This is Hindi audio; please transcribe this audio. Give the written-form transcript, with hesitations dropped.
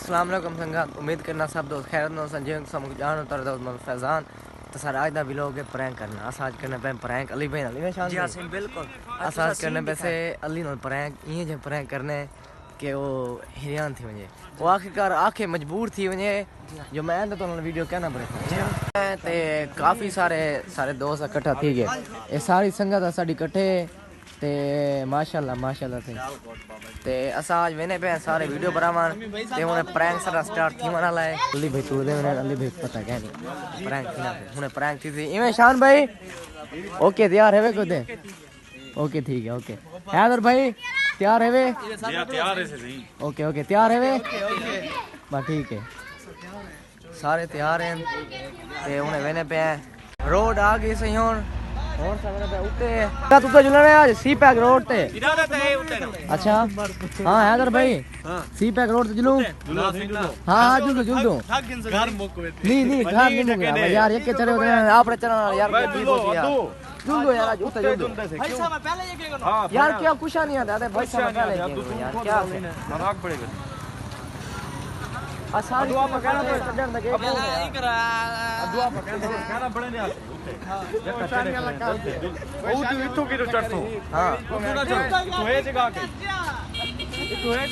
अस्सलाम वालेकुम संगत, उम्मीद करना सब दोस्त खैर नो संजय सम जान उतर दोस्त मल फैजान तो सर आज दा व्लॉग है प्रैंक करना। अस आज करने पे प्रैंक अली भाई अली में शान जी हां बिल्कुल अस आज करने पे से अली नो प्रैंक ये जे प्रैंक करने के वो हैरान थी वने वो आखिरकार आखे मजबूर थी वने जो मैं तो वीडियो कहना पड़े ते काफी सारे दोस्त इकट्ठा थी गए ये सारी संगत साडी इकट्ठे ते माशाल्लाह ते अस आज वेने पे सारे वीडियो बनावन ते हुने प्रैंक सारा स्टार्ट थी वाला है। अली भाई तू दे अली भाई पता क्या नहीं प्रैंक थी ना हुने प्रैंक थी इवें शान भाई ओके तैयार है वे को दे ओके ठीक है ओके हैदर भाई तैयार है वे तैयार है सही ओके तैयार है वे बस ठीक है सारे तैयार हैं ते हुने वेने पे रोड आ गई सही और सगरे पे उठे का तू तो जुलने आज सी पैक रोड ते इजाजत है उठे अच्छा हां हैदर भाई हां सी पैक रोड ते जुलू हां जुल दो घर मुकवे नहीं घर नहीं मुकवे यार एक चले आपने चलना यार जुल दो यार उठे जुल दो भाई साहब मैं पहले ये क्या यार क्या कुछ नहीं आता भाई साहब पहले यार क्या मजाक पड़ेगा आसान दुआ पकाना तो चढ़न लगे नहीं करा दुआ पकाना खाना बड़े नहीं आते ओ तू इतो की चढ़तो हां तू ना चढ़ तू है जगह के तू है